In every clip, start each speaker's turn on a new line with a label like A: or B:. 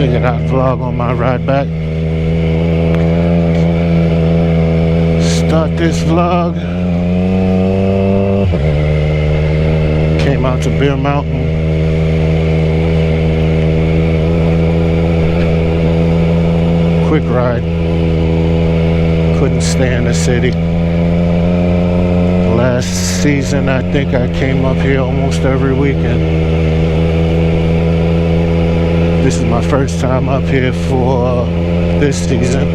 A: Figured I'd vlog on my ride back. Start this vlog. Came out to Bear Mountain. Quick ride. Couldn't stay in the city. Last season, I think I came up here almost every weekend. This is my first time up here for this season.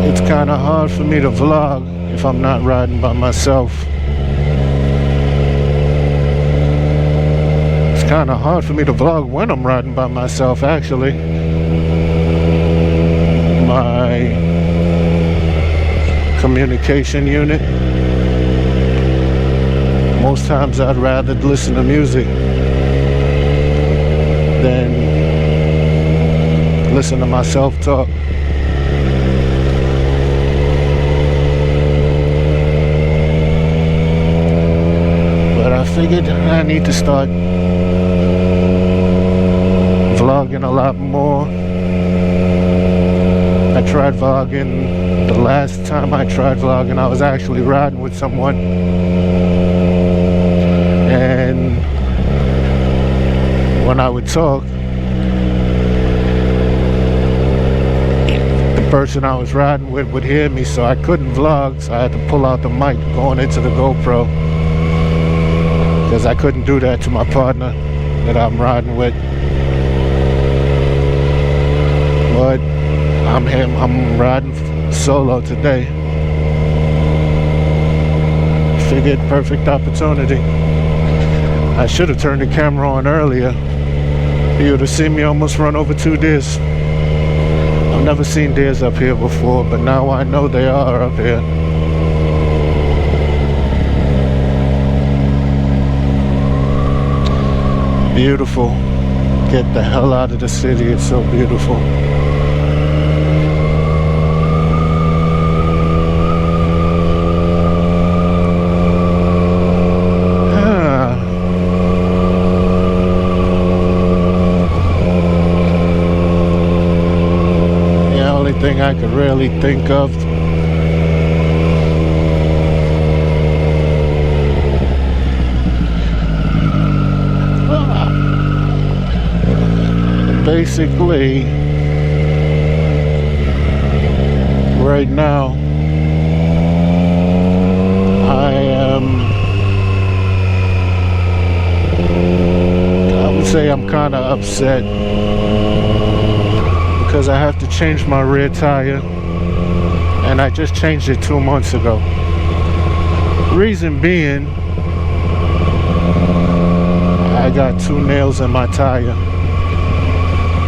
A: It's kind of hard for me to vlog if I'm not riding by myself. It's kind of hard for me to vlog when I'm riding by myself, actually. My communication unit. Most times I'd rather listen to music than listen to myself talk. But I figured I need to start vlogging a lot more. I tried vlogging. The last time I tried vlogging, I was actually riding with someone. And when I would talk, the person I was riding with would hear me, so I couldn't vlog, so I had to pull out the mic going into the GoPro, because I couldn't do that to my partner that I'm riding with. But I'm riding solo today. Figured perfect opportunity. I should have turned the camera on earlier. You would have seen me almost run over 2 deers. I've never seen deers up here before, but now I know they are up here. Beautiful. Get the hell out of the city, it's so beautiful. Thing I could really think of. Basically, right now, I would say I'm kind of upset because I have to change my rear tire, and I just changed it 2 months ago. Reason being, I got 2 nails in my tire.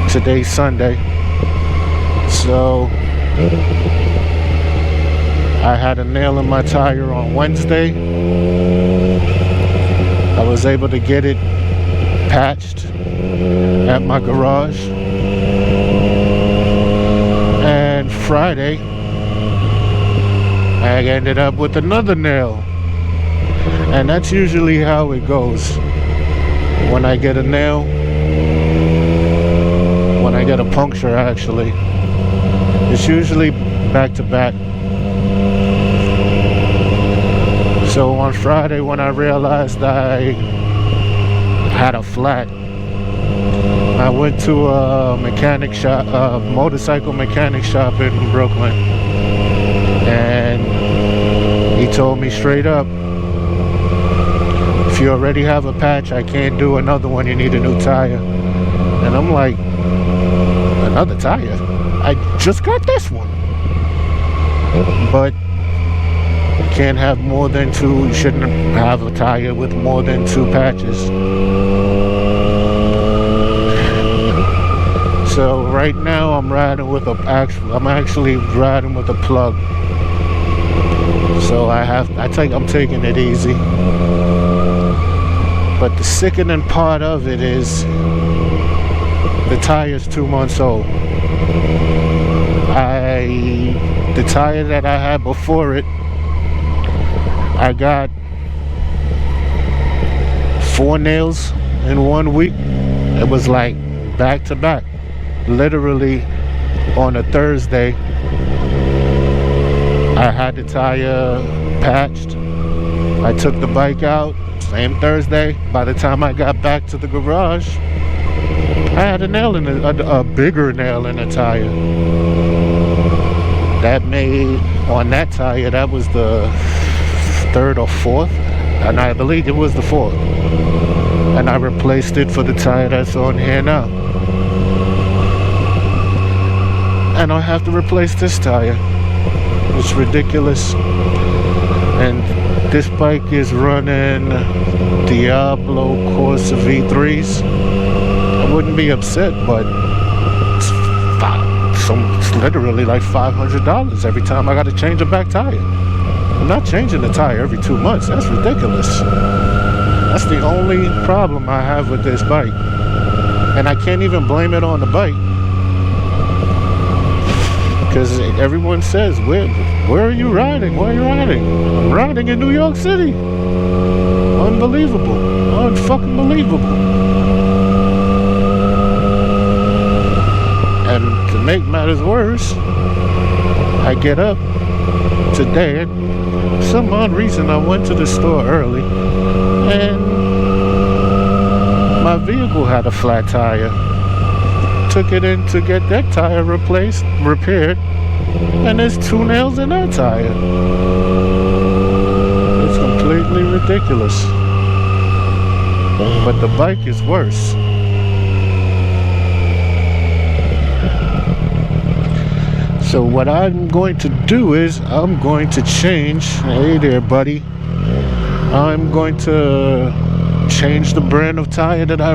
A: Today's Sunday, so I had a nail in my tire on Wednesday. I was able to get it patched at my garage. And Friday, I ended up with another nail. And that's usually how it goes. When I get a nail, when I get a puncture actually, it's usually back to back. So on Friday, when I realized I had a flat, I went to a mechanic shop, a motorcycle mechanic shop in Brooklyn, and he told me straight up, if you already have a patch, I can't do another one, you need a new tire. And I'm like, another tire? I just got this one. But you can't have more than 2, you shouldn't have a tire with more than 2 patches. So right now I'm riding with I'm actually riding with a plug. So I'm taking it easy. But the sickening part of it is the tire's 2 months old. The tire that I had before it I got 4 nails in 1 week. It was like back to back. Literally on a Thursday, I had the tire patched. I took the bike out, same Thursday. By the time I got back to the garage, I had a nail in a bigger nail in the tire. That made, on that tire, that was the 3rd or 4th, and I believe it was the 4th. And I replaced it for the tire that's on here now. And I have to replace this tire. It's ridiculous. And this bike is running Diablo Corsa V3s. I wouldn't be upset, but it's literally like $500 every time I got to change a back tire. I'm not changing the tire every 2 months. That's ridiculous. That's the only problem I have with this bike. And I can't even blame it on the bike. Because everyone says, where are you riding? Where are you riding? I'm riding in New York City. Unbelievable. Unfucking believable. And to make matters worse, I get up today. For some odd reason, I went to the store early. And my vehicle had a flat tire. Took it in to get that tire repaired, and there's 2 nails in that tire. It's completely ridiculous. But the bike is worse. So what I'm going to do is I'm going to change. Hey there, buddy. I'm going to change the brand of tire that I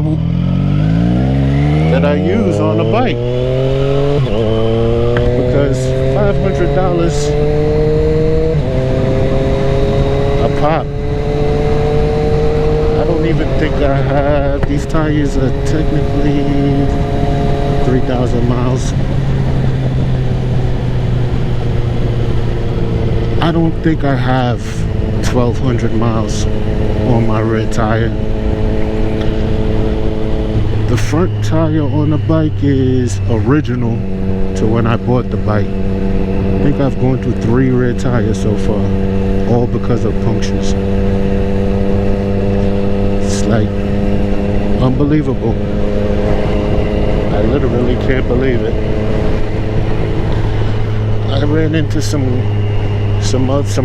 A: use on the bike, because $500 a pop. I don't even think I have, these tires are technically 3,000 miles. I don't think I have 1,200 miles on my red tire. The front tire on the bike is original to when I bought the bike. I think I've gone through 3 red tires so far, all because of punctures. It's like unbelievable. I literally can't believe it. I ran into some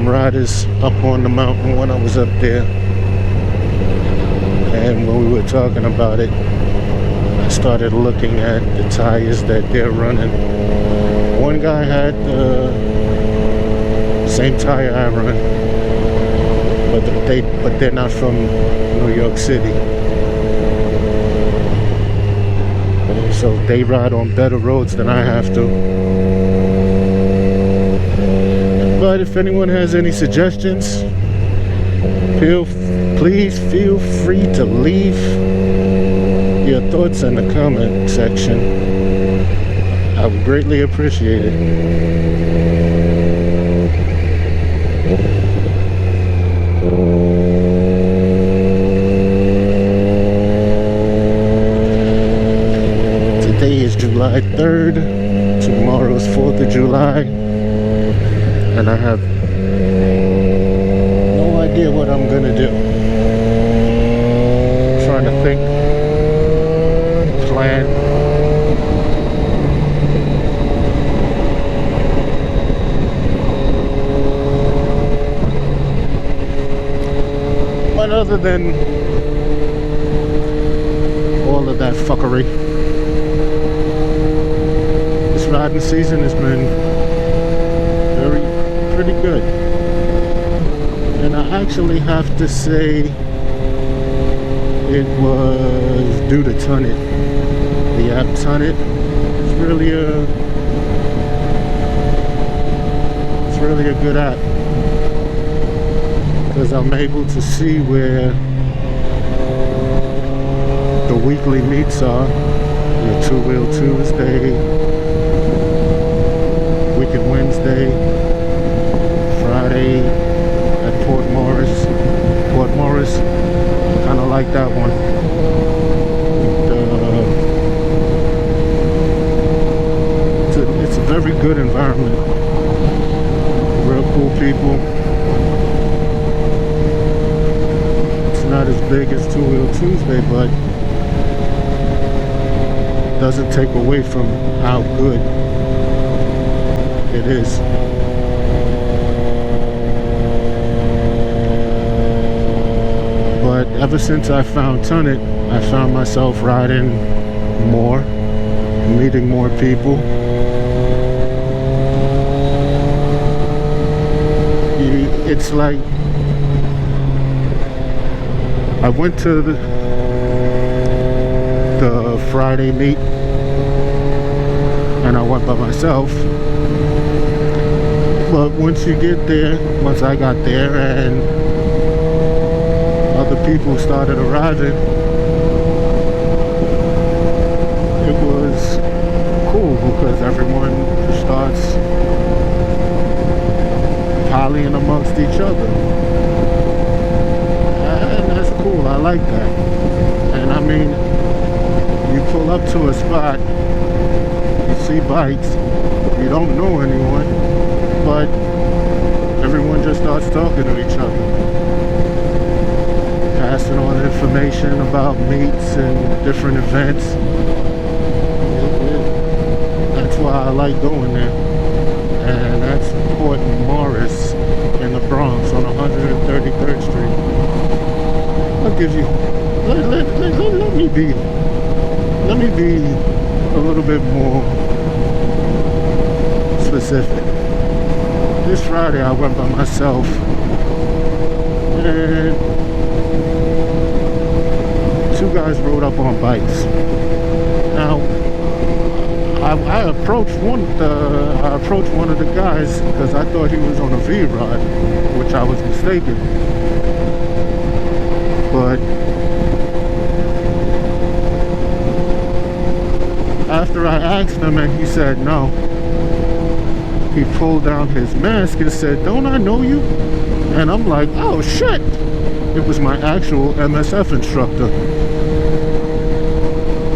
A: riders up on the mountain when I was up there, and when we were talking about it, I started looking at the tires that they're running. One guy had the same tire I run, but they're not from New York City, so they ride on better roads than I have to. But if anyone has any suggestions, please feel free to leave your thoughts in the comment section. I would greatly appreciate it. Today is July 3rd. Tomorrow's 4th of July. And I have no idea what I'm gonna do. I'm trying to think, plan. But other than all of that fuckery, this riding season has been pretty good. And I actually have to say it was due to Tunnit. The app Tunnit is really a good app, because I'm able to see where the weekly meets are. Your Two Wheel Tuesday, Wicked Wednesday, Friday at Port Morris. big as Two Wheel Tuesday, but doesn't take away from how good it is. But ever since I found Tunnit, I found myself riding more, meeting more people. It's like I went to the Friday meet and I went by myself. But once you get there, once I got there and other people started arriving, it was cool because everyone starts parleying amongst each other. And that's cool, I like that. And I mean, you pull up to a spot, you see bikes, you don't know anyone, but everyone just starts talking to each other, passing on information about meets and different events. That's why I like going there. And that's Port Morris in the Bronx on 133rd Street. I'll give you, let me be a little bit more specific. This Friday I went by myself and two guys rode up on bikes. Now I approached one of the guys because I thought he was on a V-Rod, which I was mistaken. But after I asked him and he said no, he pulled down his mask and said, "Don't I know you?" And I'm like, oh shit! It was my actual MSF instructor.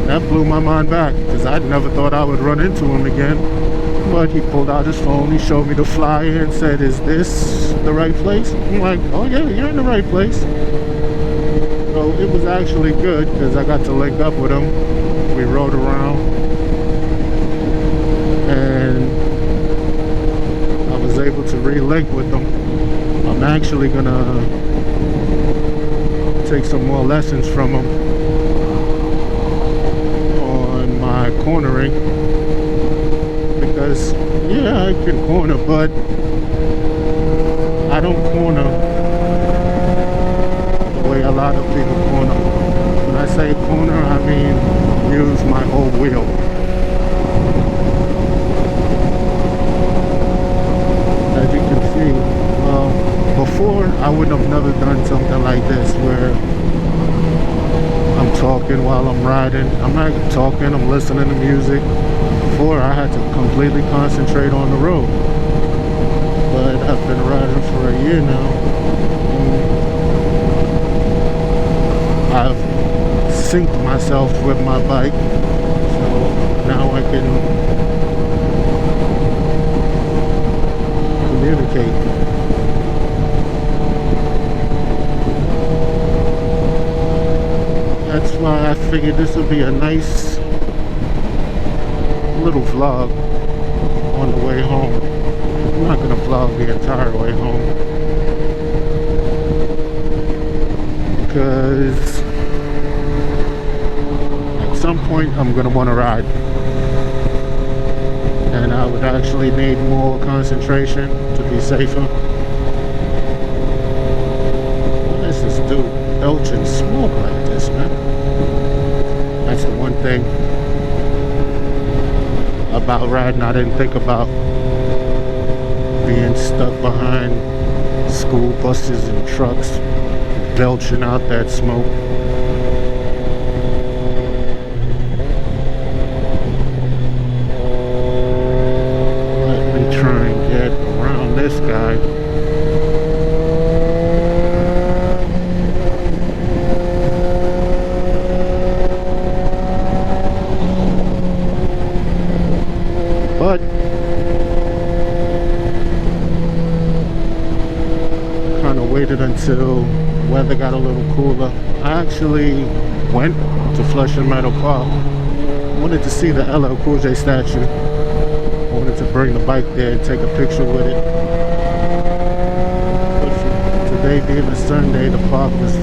A: That blew my mind back because I never thought I would run into him again. But he pulled out his phone, he showed me the flyer and said, "Is this the right place?" I'm like, oh yeah, you're in the right place. So it was actually good because I got to link up with him. We rode around and I was able to relink with him. I'm actually gonna take some more lessons from him on my cornering, because yeah, I can corner, but I don't corner the way a lot of people corner. When I say corner, I mean use my whole wheel. As you can see, before I would have never done something like this where I'm talking while I'm riding. I'm not talking, I'm listening to music. Before I had to completely concentrate on the road. But I've been riding for a year now. I've synced myself with my bike. So now I can communicate. That's why I figured this would be a nice little vlog on the way home. I'm not gonna vlog the entire way home because at some point I'm gonna want to ride, and I would actually need more concentration to be safer. What is this dude belching smoke like this, man? That's the one thing about riding I didn't think about, being stuck behind school buses and trucks belching out that smoke. Let me try and get around this guy. But kind of waited until weather got a little cooler. I actually went to Flushing Meadow Park. Wanted to see the LL Cool J statue. Wanted to bring the bike there and take a picture with it. But for today being a Sunday, the park was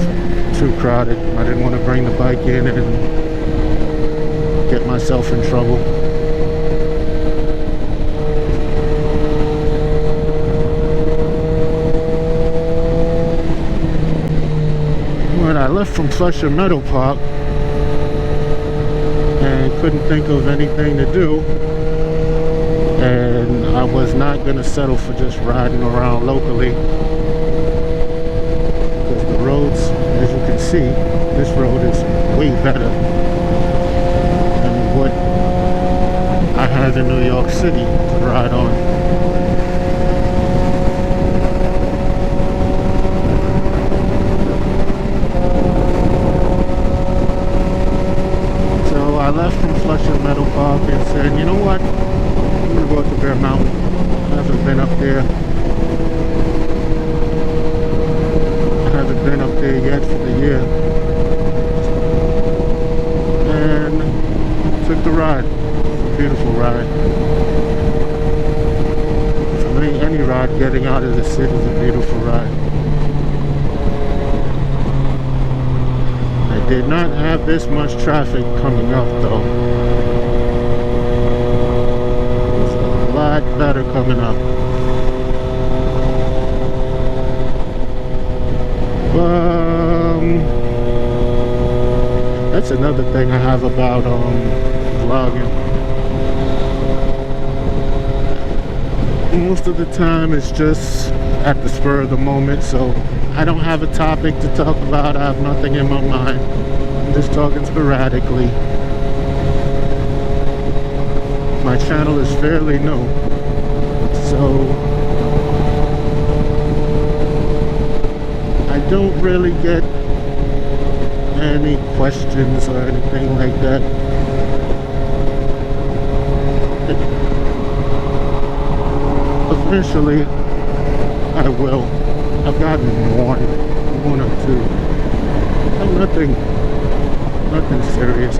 A: too crowded. I didn't want to bring the bike in and get myself in trouble. When I left from Flushing Meadow Park and couldn't think of anything to do, and I was not going to settle for just riding around locally, because the roads, as you can see, this road is way better than what I had in New York City to ride on. I left from Flushing Meadow Park and said, you know what, I'm going to go up to Bear Mountain. I haven't been up there. I haven't been up there yet for the year. And took the ride. It's a beautiful ride. For me, any ride getting out of the city is a beautiful ride. Did not have this much traffic coming up though. It's a lot better coming up. That's another thing I have about vlogging. Most of the time it's just at the spur of the moment, so I don't have a topic to talk about. I have nothing in my mind. I'm just talking sporadically. My channel is fairly new, so I don't really get any questions or anything like that. Eventually, I will. I've gotten one or two. Nothing serious.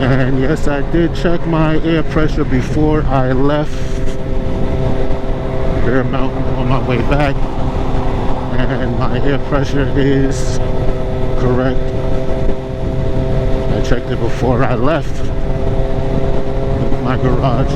A: And yes, I did check my air pressure before I left Bear Mountain on my way back, and my air pressure is correct. I checked it before I left my garage.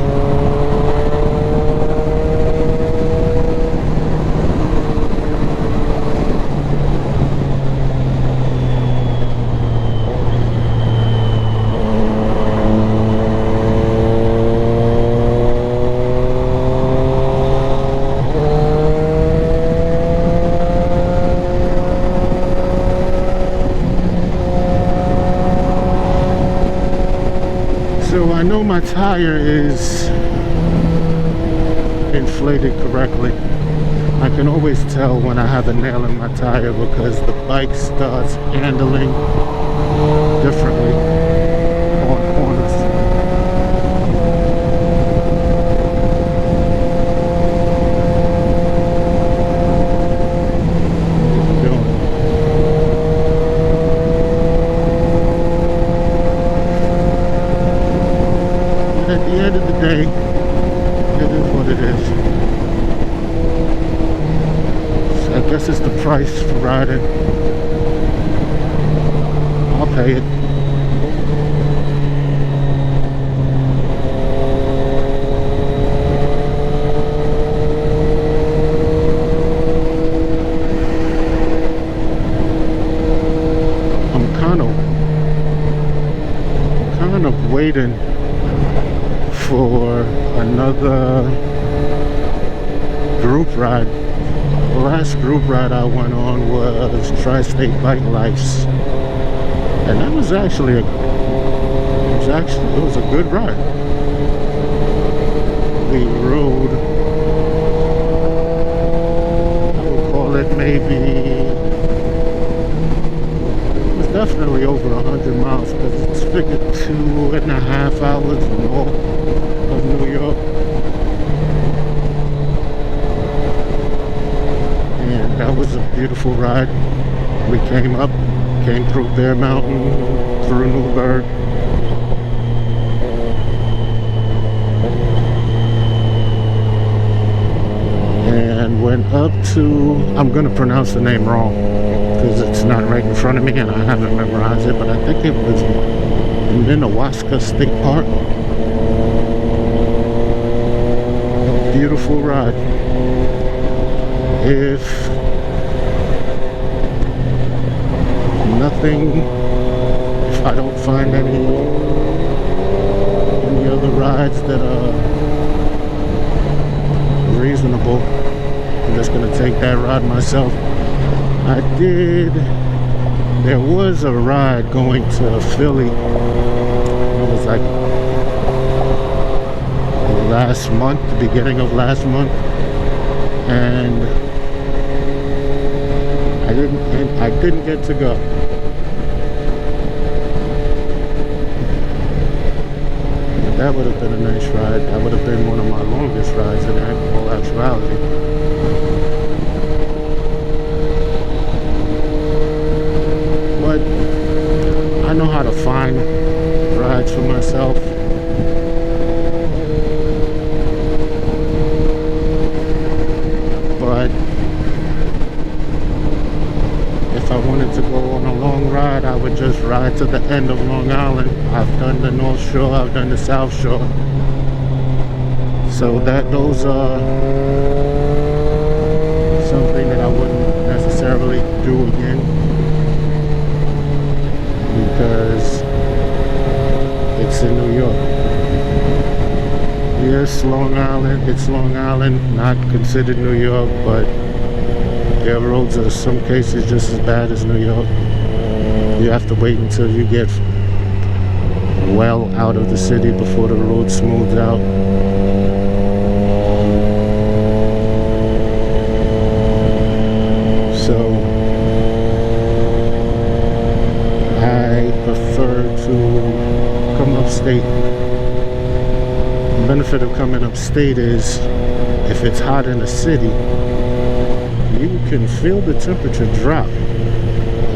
A: So I know my tire is inflated correctly. I can always tell when I have a nail in my tire because the bike starts handling differently on corners. At the end of the day, it is what it is. So I guess it's the price for riding. I'll pay it. I'm kind of waiting for another group ride. The last group ride I went on was Tri-State Bike Life, and that was actually it was a good ride. We rode, I would call it maybe, it was definitely over 100 miles because it's figured 2.5 hours north of New York. And that was was a beautiful ride. We came through Bear Mountain, through Newburgh. And went up to, I'm going to pronounce the name wrong because it's not right in front of me and I haven't memorized it, but I think it was Minnewaska State Park. Beautiful ride. If I don't find any other rides that are reasonable, I'm just gonna take that ride myself. There was a ride going to Philly. It was like last month, the beginning of last month, and I didn't get to go. But that would have been a nice ride. That would have been one of my longest rides in all actuality. But I know how to find rides for myself. But if I wanted to go on a long ride, I would just ride to the end of Long Island. I've done the North Shore, I've done the South Shore. So those are something that I wouldn't necessarily do again, because it's in New York. Yes, Long Island, it's Long Island, not considered New York, but their roads are in some cases just as bad as New York. You have to wait until you get well out of the city before the road smooths out. So I prefer to come upstate. The benefit of coming upstate is if it's hot in the city, you can feel the temperature drop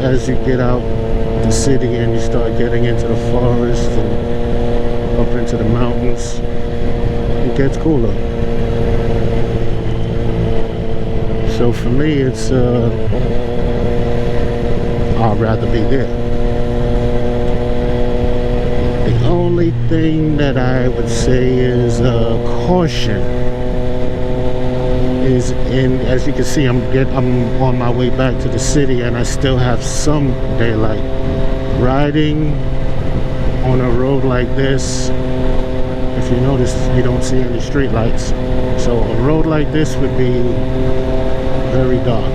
A: as you get out the city and you start getting into the forest and up into the mountains. It gets cooler. So for me, it's I'd rather be there. The only thing that I would say is caution is as you can see, I'm on my way back to the city and I still have some daylight. Riding on a road like this, if you notice, you don't see any street lights. So a road like this would be very dark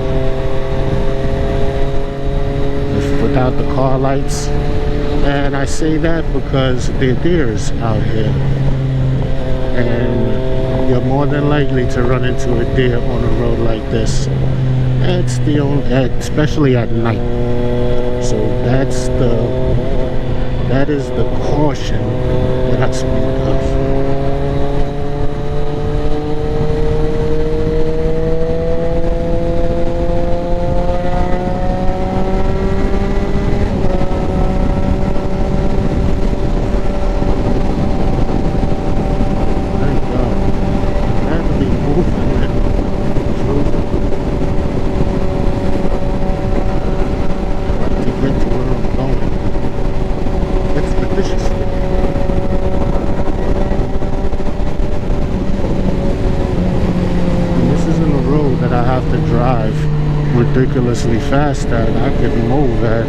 A: without the car lights. And I say that because there are deers out here, and you're more than likely to run into a deer on a road like this. That's the only, especially at night. So that is the caution that I speak of. Ridiculously fast at. I could move at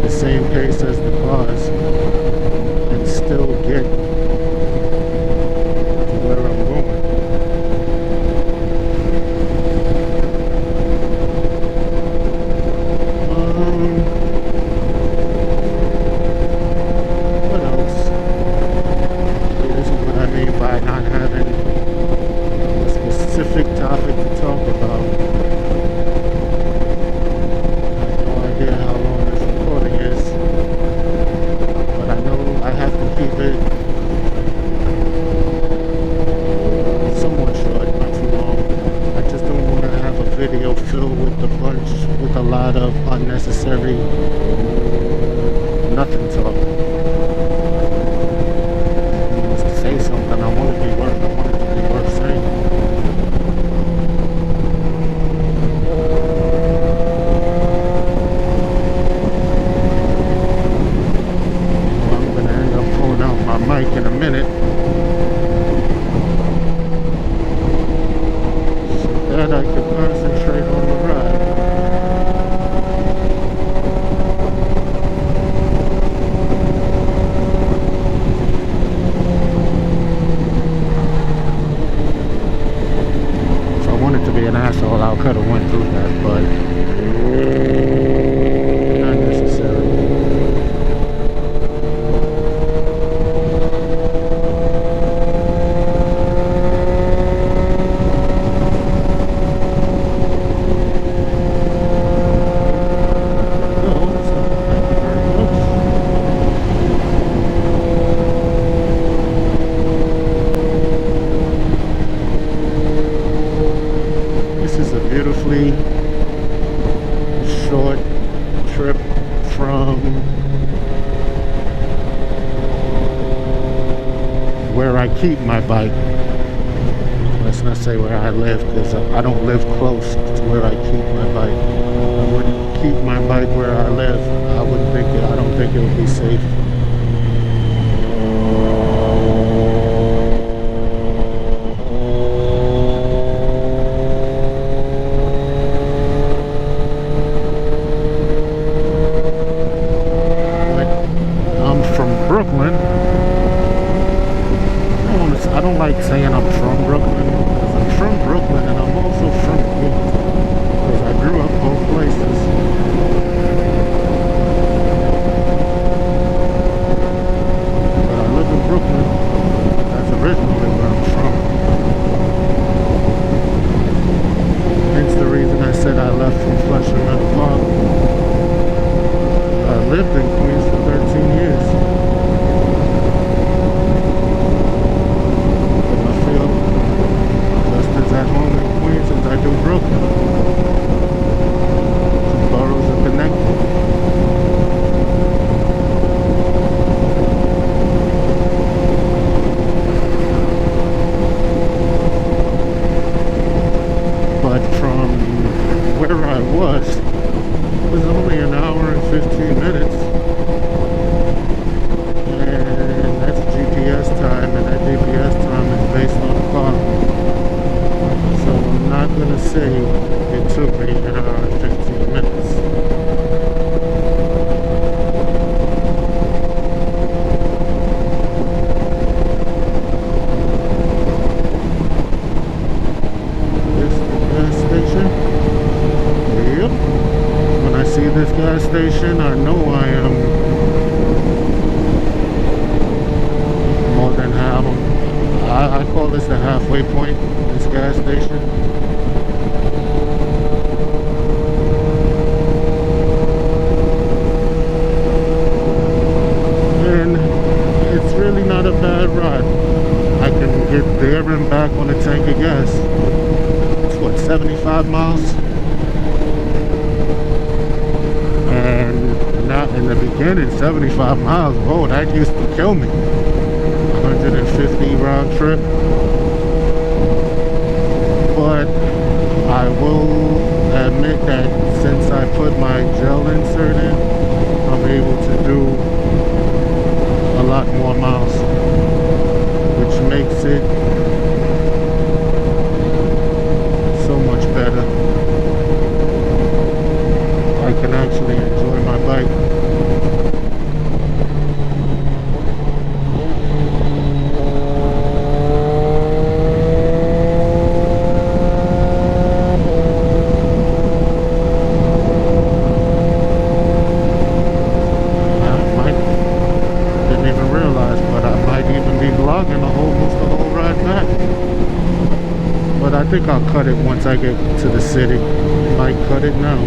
A: the same pace as the cars and still get to where I'm going. What else? This is what I mean by not having a specific topic to talk about. I have no idea how long this recording is, but I know I have to keep it somewhat short, not too long. I just don't filled with a bunch, with a lot of unnecessary nothing talk. Just to say something, I want it to be worth saying. Well, I'm gonna end up pulling out my mic in a minute. That I could concentrate on the ride. If I wanted to be an asshole, I could have went through that, but not necessary. Beautifully short trip from where I keep my bike. Let's not say where I live, because I don't live close to where I keep my bike. I wouldn't keep my bike where I live. I don't think it would be safe. Brooklyn. I don't like saying I'm from Brooklyn, because I'm from Brooklyn and I'm also from Queens, because I grew up both places. But I live in Brooklyn. That's originally where I'm from. Hence the reason I said I left from Flushing Meadow Park. I lived in Queens for 13 years. At home in Queens as I do Brooklyn. Some boroughs are connected. But from where I was, it was only an hour and 15 minutes. And that's GPS time, and that GPS time is based on the car. So I'm not going to say it took me an hour and 15 minutes. This is the gas station. Yep. When I see this gas station, I know I am more than half. I call this the halfway point, this gas station. And it's really not a bad ride. I can get there and back on a tank of gas. It's what, 75 miles? And not in the beginning, 75 miles, whoa, that used to kill me. 150 round trip. But I will admit that since I put my gel insert in, I'm able to do a lot more miles, which makes it so much better. I can actually enjoy my bike. I think I'll cut it once I get to the city. Might cut it now.